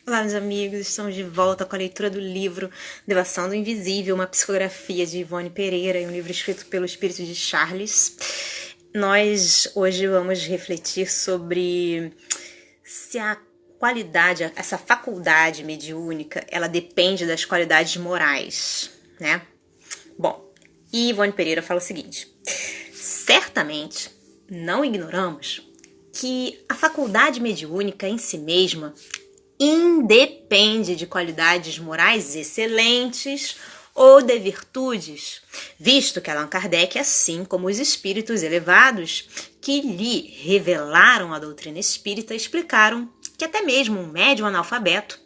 Olá, meus amigos, estamos de volta com a leitura do livro Devoção do Invisível, uma psicografia de Ivone Pereira, um livro escrito pelo espírito de Charles. Nós hoje vamos refletir sobre se a qualidade, essa faculdade mediúnica, ela depende das qualidades morais, né? Bom, Ivone Pereira fala o seguinte: certamente não ignoramos que a faculdade mediúnica em si mesma independe de qualidades morais excelentes ou de virtudes, visto que Allan Kardec, assim como os espíritos elevados que lhe revelaram a doutrina espírita, explicaram que até mesmo um médium analfabeto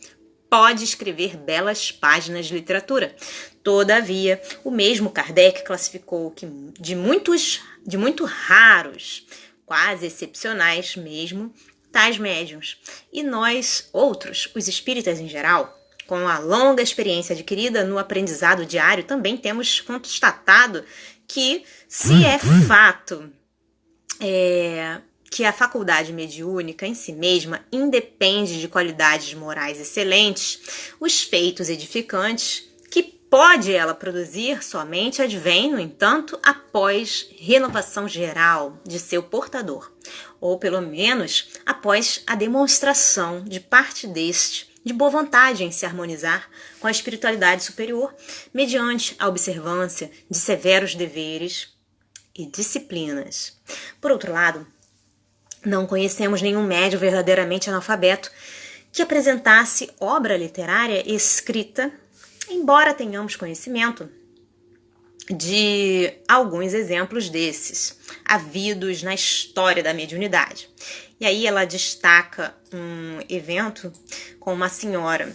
pode escrever belas páginas de literatura. Todavia, o mesmo Kardec classificou que de muito raros, quase excepcionais mesmo, tais médiuns. E nós, outros, os espíritas em geral, com a longa experiência adquirida no aprendizado diário, também temos constatado que, se é fato que a faculdade mediúnica em si mesma independe de qualidades morais excelentes, os feitos edificantes que pode ela produzir somente advém, no entanto, após renovação geral de seu portador, ou pelo menos após a demonstração de parte deste de boa vontade em se harmonizar com a espiritualidade superior, mediante a observância de severos deveres e disciplinas. Por outro lado, não conhecemos nenhum médium verdadeiramente analfabeto que apresentasse obra literária escrita, embora tenhamos conhecimento de alguns exemplos desses, havidos na história da mediunidade. E aí ela destaca um evento com uma senhora,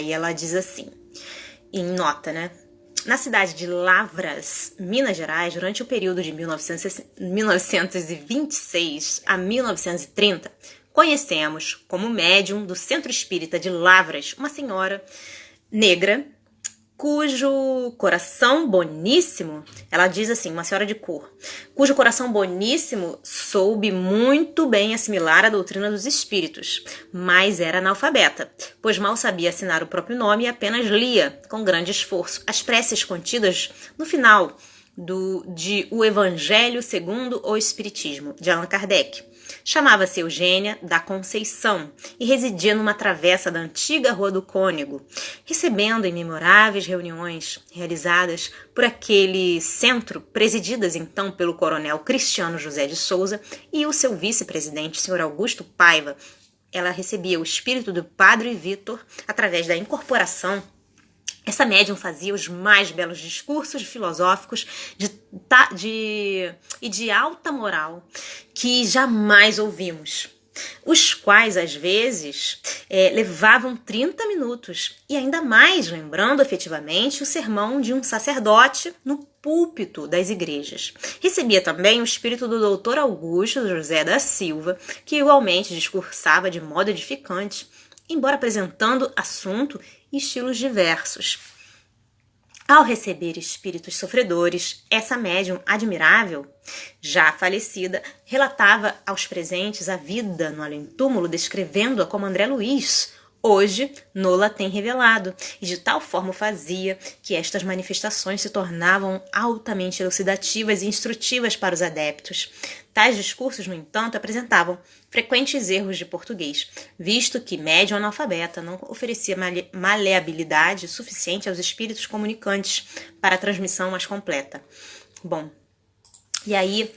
e ela diz assim, em nota, né? Na cidade de Lavras, Minas Gerais, durante o período de 1926 a 1930, conhecemos como médium do Centro Espírita de Lavras uma senhora negra, cujo coração boníssimo, ela diz assim, uma senhora de cor, cujo coração boníssimo soube muito bem assimilar a doutrina dos espíritos, mas era analfabeta, pois mal sabia assinar o próprio nome e apenas lia, com grande esforço, as preces contidas no final de O Evangelho segundo o Espiritismo, de Allan Kardec. Chamava-se Eugênia da Conceição e residia numa travessa da antiga Rua do Cônego, recebendo em memoráveis reuniões realizadas por aquele centro, presididas então pelo coronel Cristiano José de Souza e o seu vice-presidente, Sr. Augusto Paiva. Ela recebia o espírito do Padre Vitor através da incorporação. Essa médium fazia os mais belos discursos filosóficos e de alta moral que jamais ouvimos, os quais, às vezes, levavam 30 minutos, e ainda mais lembrando efetivamente o sermão de um sacerdote no púlpito das igrejas. Recebia também o espírito do doutor Augusto José da Silva, que igualmente discursava de modo edificante, embora apresentando assunto e estilos diversos. Ao receber espíritos sofredores, essa médium admirável, já falecida, relatava aos presentes a vida no além-túmulo, descrevendo-a como André Luiz, hoje Nola tem revelado, e de tal forma fazia que estas manifestações se tornavam altamente elucidativas e instrutivas para os adeptos. Tais discursos, no entanto, apresentavam frequentes erros de português, visto que médium analfabeta não oferecia maleabilidade suficiente aos espíritos comunicantes para a transmissão mais completa. Bom, e aí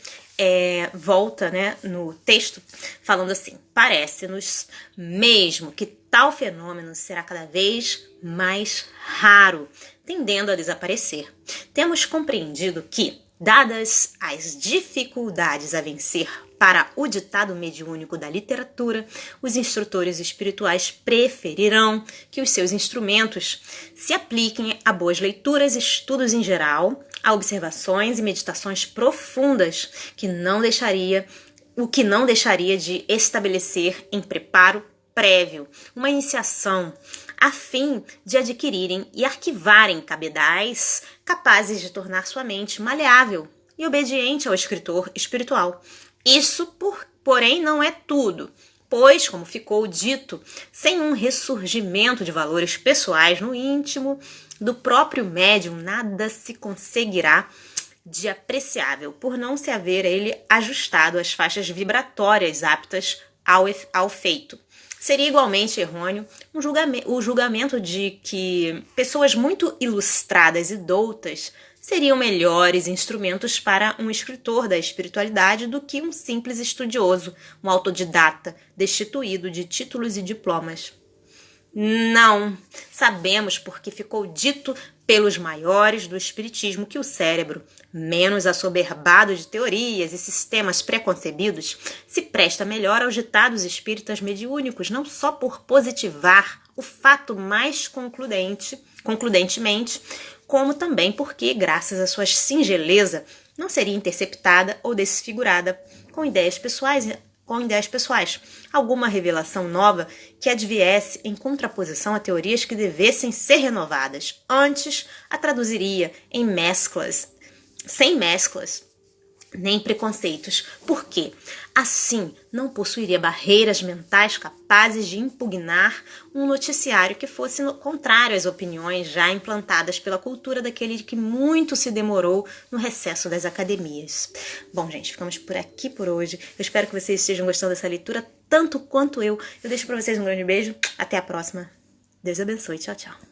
volta, né, no texto falando assim: parece-nos mesmo que tal fenômeno será cada vez mais raro, tendendo a desaparecer. Temos compreendido que, dadas as dificuldades a vencer para o ditado mediúnico da literatura, os instrutores espirituais preferirão que os seus instrumentos se apliquem a boas leituras e estudos em geral, a observações e meditações profundas, o que não deixaria de estabelecer em preparo prévio uma iniciação a fim de adquirirem e arquivarem cabedais capazes de tornar sua mente maleável e obediente ao escritor espiritual. Isso, porém, não é tudo, pois, como ficou dito, sem um ressurgimento de valores pessoais no íntimo do próprio médium, nada se conseguirá de apreciável, por não se haver ele ajustado às faixas vibratórias aptas ao feito. Seria igualmente errôneo o julgamento de que pessoas muito ilustradas e doutas seriam melhores instrumentos para um escritor da espiritualidade do que um simples estudioso, um autodidata, destituído de títulos e diplomas. Não, sabemos porque ficou dito pelos maiores do espiritismo que o cérebro, menos assoberbado de teorias e sistemas preconcebidos, se presta melhor aos ditados espíritas mediúnicos, não só por positivar o fato mais concludentemente, como também porque, graças à sua singeleza, não seria interceptada ou desfigurada com ideias pessoais, alguma revelação nova que adviesse em contraposição a teorias que devessem ser renovadas. Antes, a traduziria em sem mesclas, nem preconceitos. Por quê? Assim, não possuiria barreiras mentais capazes de impugnar um noticiário que fosse contrário às opiniões já implantadas pela cultura daquele que muito se demorou no recesso das academias. Bom, gente, ficamos por aqui por hoje. Eu espero que vocês estejam gostando dessa leitura tanto quanto eu. Eu deixo para vocês um grande beijo. Até a próxima. Deus abençoe. Tchau, tchau.